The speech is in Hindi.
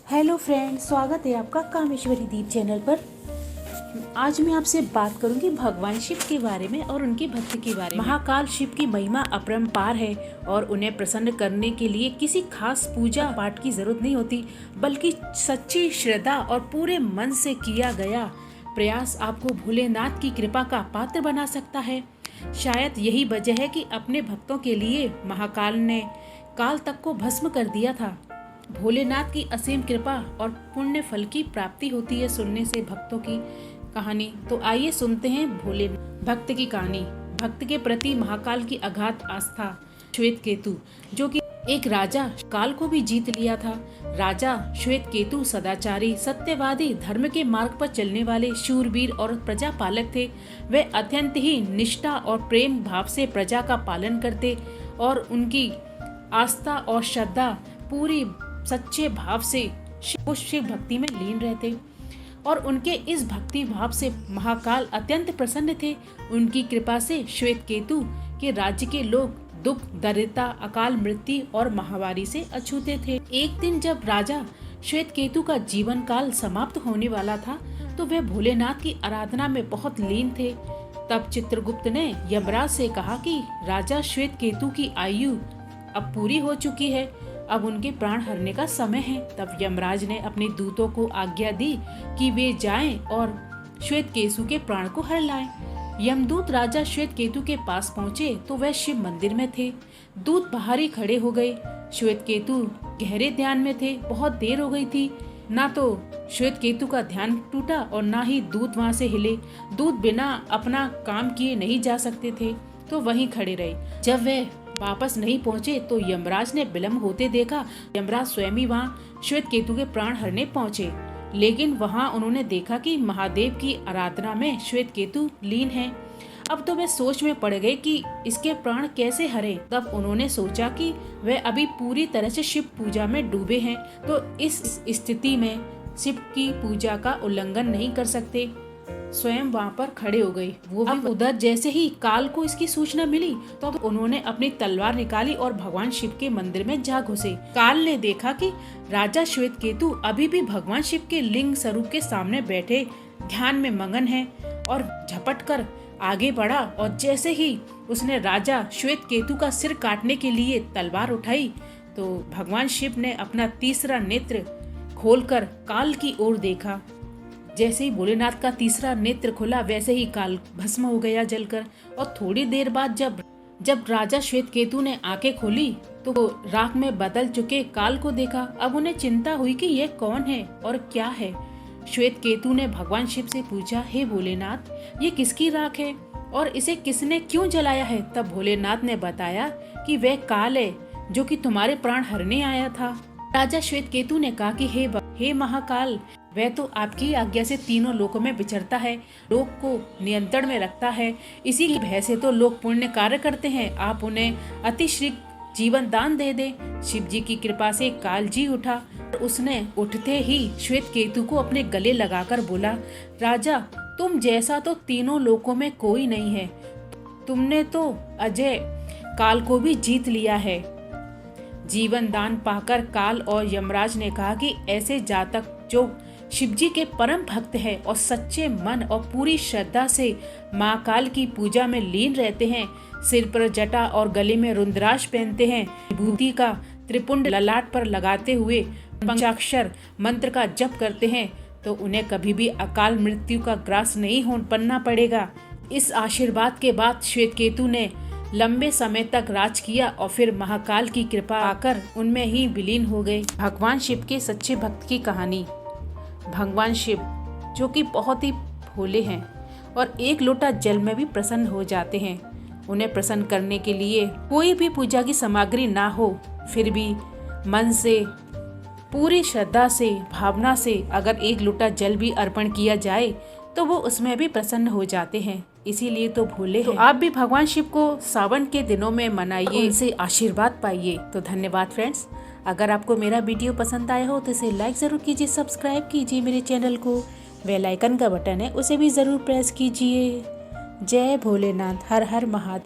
हेलो फ्रेंड, स्वागत है आपका कामेश्वरी दीप चैनल पर। आज मैं आपसे बात करूंगी भगवान शिव के बारे में और उनकी भक्ति के बारे में। महाकाल शिव की महिमा अपरंपार है और उन्हें प्रसन्न करने के लिए किसी खास पूजा पाठ की जरूरत नहीं होती, बल्कि सच्ची श्रद्धा और पूरे मन से किया गया प्रयास आपको भोलेनाथ की कृपा का पात्र बना सकता है। शायद यही वजह है कि अपने भक्तों के लिए महाकाल ने काल तक को भस्म कर दिया था। भोलेनाथ की असीम कृपा और पुण्य फल की प्राप्ति होती है सुनने से भक्तों की कहानी। तो आइए सुनते हैं भोले भक्त की कहानी। भक्त के प्रति महाकाल की अगाध आस्था। श्वेत केतु, जो कि एक राजा काल को भी जीत लिया था। राजा श्वेत केतु सदाचारी, सत्यवादी, धर्म के मार्ग पर चलने वाले शूरवीर और प्रजा पालक थे। वे अत्यंत ही निष्ठा और प्रेम भाव से प्रजा का पालन करते और उनकी आस्था और श्रद्धा पूरी सच्चे भाव से शिव भक्ति में लीन रहते और उनके इस भक्ति भाव से महाकाल अत्यंत प्रसन्न थे। उनकी कृपा से श्वेत केतु के राज्य के लोग दुख, दरिद्रता, अकाल मृत्यु और महामारी से अछूते थे। एक दिन जब राजा श्वेत केतु का जीवन काल समाप्त होने वाला था, तो वे भोलेनाथ की आराधना में बहुत लीन थे। तब चित्रगुप्त ने यमराज से कहा कि राजा श्वेत केतु की आयु अब पूरी हो चुकी है, अब उनके प्राण हरने का समय है। तब यमराज ने अपने दूतों को आज्ञा दी कि वे जाएं और श्वेत केतु के प्राण को हर लाएं। यमदूत राजा श्वेत केतु के पास पहुँचे तो वह शिव मंदिर में थे। दूत बाहर ही खड़े हो गए। श्वेत केतु गहरे ध्यान में थे। बहुत देर हो गई थी। ना तो श्वेत केतु का ध्यान टूटा और ना ही दूत वहाँ से हिले। दूत बिना अपना काम किए नहीं जा सकते थे, तो वहीं खड़े रहे। जब वे वापस नहीं पहुँचे तो यमराज ने विलम्ब होते देखा। यमराज स्वयं ही वहाँ श्वेत केतु के प्राण हरने पहुँचे, लेकिन वहाँ उन्होंने देखा कि महादेव की आराधना में श्वेत केतु लीन है। अब तो वे सोच में पड़ गए कि इसके प्राण कैसे हरे। तब उन्होंने सोचा कि वे अभी पूरी तरह से शिव पूजा में डूबे हैं, तो इस स्थिति में शिव की पूजा का उल्लंघन नहीं कर सकते। स्वयं वहाँ पर खड़े हो गए। वो भी उधर जैसे ही काल को इसकी सूचना मिली तो उन्होंने अपनी तलवार निकाली और भगवान शिव के मंदिर में जा घुसे। काल ने देखा कि राजा श्वेत केतु अभी भी भगवान शिव के लिंग स्वरूप के सामने बैठे ध्यान में मगन है और झपट कर आगे बढ़ा और जैसे ही उसने राजा श्वेत केतु का सिर काटने के लिए तलवार उठाई तो भगवान शिव ने अपना तीसरा नेत्र खोलकर काल की ओर देखा। जैसे ही भोलेनाथ का तीसरा नेत्र खुला, वैसे ही काल भस्म हो गया जलकर। और थोड़ी देर बाद जब राजा श्वेत केतु ने आंखें खोली तो राख में बदल चुके काल को देखा। अब उन्हें चिंता हुई कि यह कौन है और क्या है। श्वेत केतु ने भगवान शिव से पूछा, हे भोलेनाथ, ये किसकी राख है और इसे किसने क्यों जलाया है? तब भोलेनाथ ने बताया कि वह काल है जो कि तुम्हारे प्राण हरने आया था। राजा श्वेत केतु ने कहा कि हे महाकाल, वह तो आपकी आज्ञा से तीनों लोकों में विचरता है, लोक को नियंत्रण में रखता है। इसी की भय से तो लोग पुण्य कार्य करते हैं। आप उन्हें अतिशीघ्र जीवन दान दे दे। शिव जी की कृपा से काल जी उठा। उसने उठते ही श्वेत केतु को अपने गले लगाकर बोला, राजा, तुम जैसा तो तीनों लोकों में कोई नहीं है। तुमने तो अजय काल को भी जीत लिया है। जीवन दान पाकर काल और यमराज ने कहा कि ऐसे जातक जो शिवजी के परम भक्त हैं और सच्चे मन और पूरी श्रद्धा से महाकाल की पूजा में लीन रहते हैं, सिर पर जटा और गले में रुद्राक्ष पहनते हैं, विभूति का त्रिपुंड ललाट पर लगाते हुए पंचाक्षर मंत्र का जप करते हैं, तो उन्हें कभी भी अकाल मृत्यु का ग्रास नहीं बनना पड़ेगा। इस आशीर्वाद के बाद श्वेत केतु ने लंबे समय तक राज किया और फिर महाकाल की कृपा आकर उनमें ही विलीन हो गए। भगवान शिव के सच्चे भक्त की कहानी। भगवान शिव जो कि बहुत ही भोले हैं और एक लोटा जल में भी प्रसन्न हो जाते हैं। उन्हें प्रसन्न करने के लिए कोई भी पूजा की सामग्री ना हो, फिर भी मन से पूरी श्रद्धा से भावना से अगर एक लोटा जल भी अर्पण किया जाए तो वो उसमें भी प्रसन्न हो जाते हैं। इसीलिए तो भोले हैं। तो आप भी भगवान शिव को सावन के दिनों में मनाइए, उनसे आशीर्वाद पाइए। तो धन्यवाद फ्रेंड्स। अगर आपको मेरा वीडियो पसंद आया हो तो इसे लाइक ज़रूर कीजिए, सब्सक्राइब कीजिए मेरे चैनल को। बेल आइकन का बटन है उसे भी ज़रूर प्रेस कीजिए। जय भोलेनाथ, हर हर महादेव।